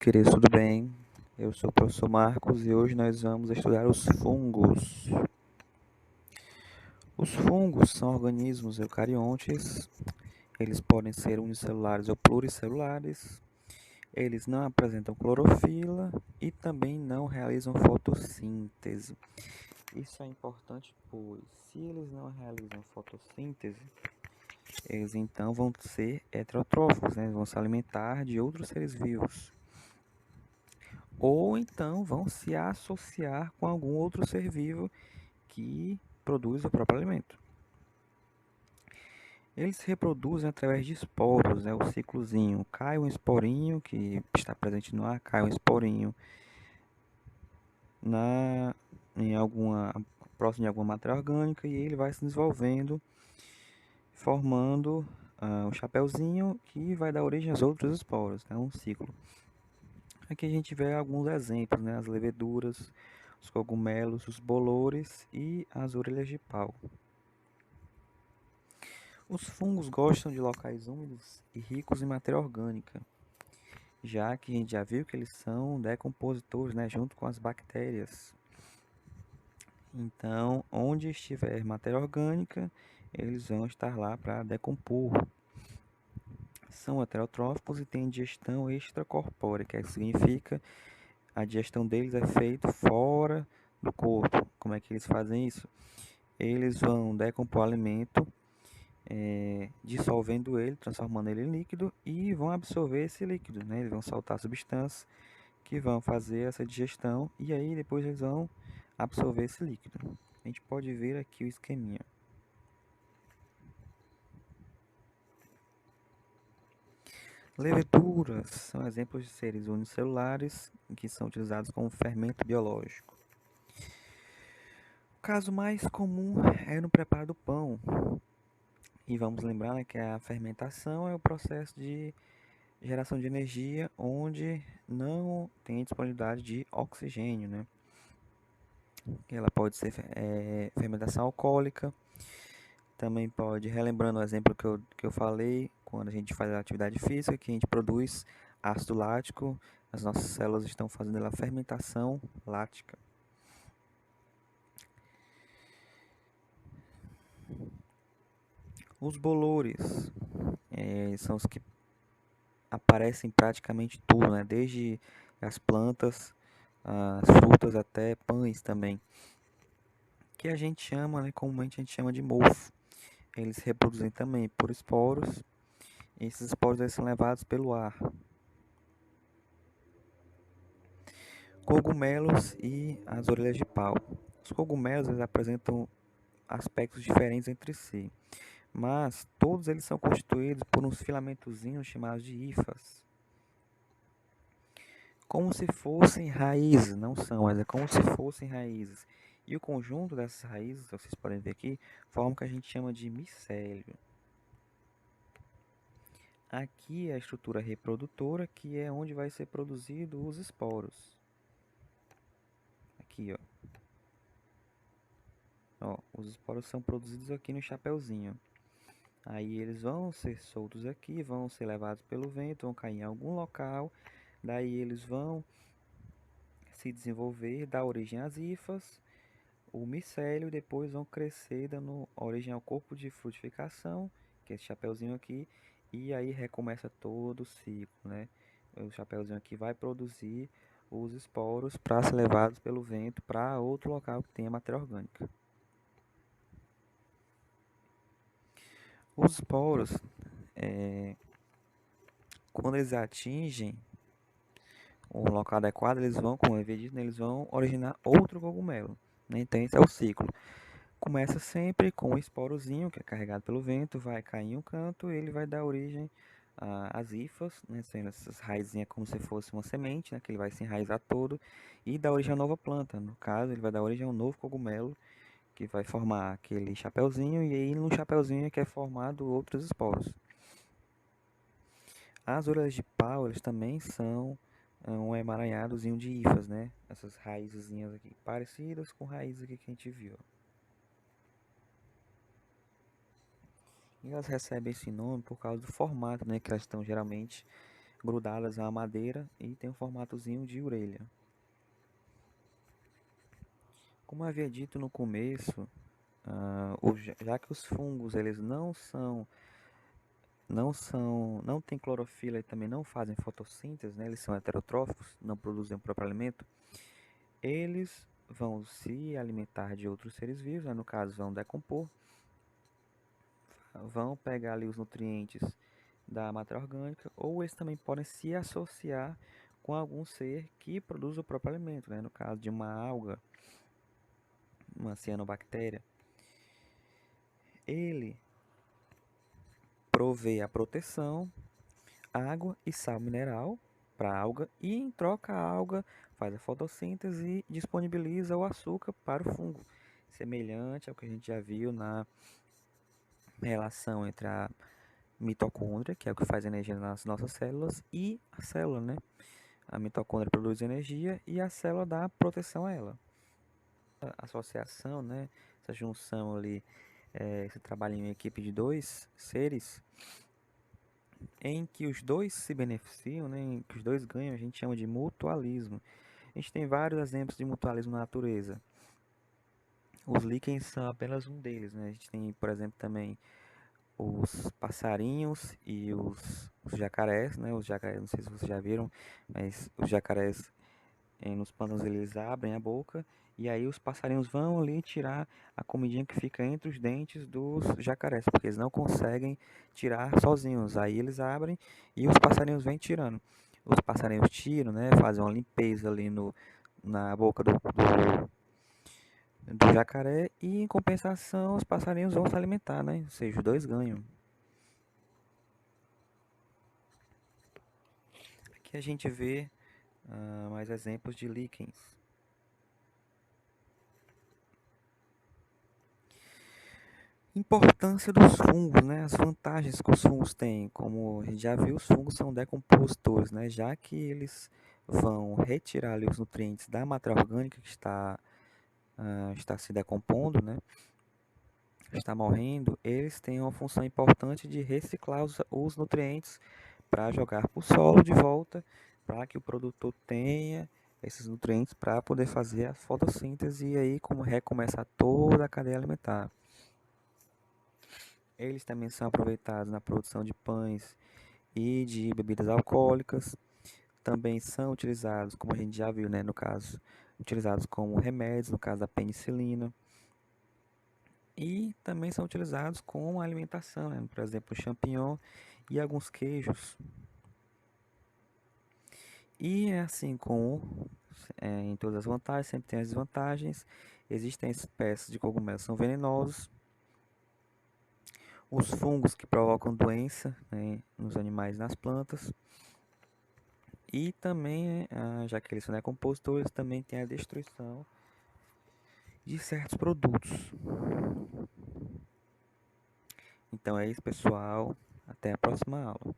queridos, tudo bem? Eu sou o professor Marcos e hoje nós vamos estudar os fungos. Os fungos são organismos eucariontes, eles podem ser unicelulares ou pluricelulares, eles não apresentam clorofila e também não realizam fotossíntese. Isso é importante, pois se eles não realizam fotossíntese, eles então vão ser heterotróficos, né? Vão se alimentar de outros seres vivos. Ou então vão se associar com algum outro ser vivo que produz o próprio alimento. Eles se reproduzem através de esporos, né? O ciclozinho. Cai um esporinho que está presente no ar, cai um esporinho próximo de alguma matéria orgânica e ele vai se desenvolvendo, formando um chapeuzinho que vai dar origem aos outros esporos, é um ciclo. Aqui a gente vê alguns exemplos, né? As leveduras, os cogumelos, os bolores e as orelhas de pau. Os fungos gostam de locais úmidos e ricos em matéria orgânica, já que a gente já viu que eles são decompositores, né? Junto com as bactérias. Então, onde estiver matéria orgânica, eles vão estar lá para decompor. São heterotróficos e têm digestão extracorpórea, que significa a digestão deles é feita fora do corpo. Como é que eles fazem isso? Eles vão decompor o alimento, dissolvendo ele, transformando ele em líquido e vão absorver esse líquido, né? Eles vão soltar substâncias que vão fazer essa digestão e aí depois eles vão absorver esse líquido. A gente pode ver aqui o esqueminha. Leveduras são exemplos de seres unicelulares que são utilizados como fermento biológico. O caso mais comum é no preparo do pão. E vamos lembrar, né, que a fermentação é o processo de geração de energia onde não tem disponibilidade de oxigênio, né? Ela pode ser fermentação alcoólica, também pode, relembrando o exemplo que eu falei, quando a gente faz a atividade física, que a gente produz ácido lático, as nossas células estão fazendo a fermentação lática. Os bolores são os que aparecem em praticamente tudo, né? Desde as plantas, as frutas até pães também, que a gente chama, né, comumente a gente chama de mofo. Eles se reproduzem também por esporos. Esses esporos são levados pelo ar. Cogumelos e as orelhas de pau. Os cogumelos eles apresentam aspectos diferentes entre si, mas todos eles são constituídos por uns filamentozinhos chamados de hifas. Como se fossem raízes, não são, mas é como se fossem raízes. E o conjunto dessas raízes, vocês podem ver aqui, forma o que a gente chama de micélio. Aqui é a estrutura reprodutora, que é onde vai ser produzido os esporos. Aqui, ó, os esporos são produzidos aqui no chapeuzinho. Aí eles vão ser soltos aqui, vão ser levados pelo vento, vão cair em algum local. Daí eles vão se desenvolver, dar origem às hifas, o micélio, e depois vão crescer, dando origem ao corpo de frutificação, que é esse chapeuzinho aqui, e aí recomeça todo o ciclo, né? O chapeuzinho aqui vai produzir os esporos para ser levados pelo vento para outro local que tenha matéria orgânica. Os esporos, quando eles atingem o local adequado, eles vão, como eu havia dito, eles vão originar outro cogumelo, né? Então esse é o ciclo. Começa sempre com um esporozinho que é carregado pelo vento, vai cair em um canto e ele vai dar origem às hifas, né? Sendo essas raizinhas como se fosse uma semente, né? Que ele vai se enraizar todo e dar origem a nova planta. No caso, ele vai dar origem a um novo cogumelo que vai formar aquele chapeuzinho e aí no chapeuzinho é que é formado outros esporos. As orelhas de pau, eles também são um emaranhadozinho de hifas, né? Essas raizinhas aqui, parecidas com raízes aqui que a gente viu. E elas recebem esse nome por causa do formato, né? Que elas estão geralmente grudadas à madeira e tem um formatozinho de orelha. Como eu havia dito no começo, já que os fungos eles não têm clorofila e também não fazem fotossíntese, né? Eles são heterotróficos, não produzem o próprio alimento. Eles vão se alimentar de outros seres vivos, né? No caso vão decompor, vão pegar ali os nutrientes da matéria orgânica, ou eles também podem se associar com algum ser que produz o próprio alimento, né? No caso de uma alga, uma cianobactéria, ele provê a proteção, água e sal mineral para a alga e em troca a alga faz a fotossíntese e disponibiliza o açúcar para o fungo, semelhante ao que a gente já viu na relação entre a mitocôndria, que é o que faz energia nas nossas células, e a célula, né? A mitocôndria produz energia e a célula dá proteção a ela. A associação, né? Essa junção ali, esse trabalho em equipe de dois seres, em que os dois se beneficiam, né? Em que os dois ganham, a gente chama de mutualismo. A gente tem vários exemplos de mutualismo na natureza. Os líquens são apenas um deles, né? A gente tem, por exemplo, também os passarinhos e os jacarés, né? Os jacarés, não sei se vocês já viram, mas os jacarés nos pântanos eles abrem a boca e aí os passarinhos vão ali tirar a comidinha que fica entre os dentes dos jacarés, porque eles não conseguem tirar sozinhos. Aí eles abrem e os passarinhos vêm tirando. Os passarinhos tiram, né? Fazem uma limpeza ali na boca do jacaré e em compensação os passarinhos vão se alimentar, né? Ou seja, os dois ganham. Aqui a gente vê mais exemplos de líquens. Importância dos fungos, né? As vantagens que os fungos têm. Como a gente já viu, os fungos são decompositores, né? Já que eles vão retirar ali os nutrientes da matéria orgânica que está se decompondo, né? Está morrendo, eles têm uma função importante de reciclar os nutrientes para jogar para o solo de volta, para que o produtor tenha esses nutrientes para poder fazer a fotossíntese e aí como recomeçar toda a cadeia alimentar. Eles também são aproveitados na produção de pães e de bebidas alcoólicas. Também são utilizados, como a gente já viu, né, no caso, utilizados como remédios, no caso da penicilina. E também são utilizados como alimentação, né, por exemplo, o champignon e alguns queijos. E é assim como em todas as vantagens, sempre tem as desvantagens. Existem espécies de cogumelos que são venenosos. Os fungos que provocam doença, né, nos animais e nas plantas. E também, já que eles são decompositores, também tem a destruição de certos produtos. Então é isso, pessoal. Até a próxima aula.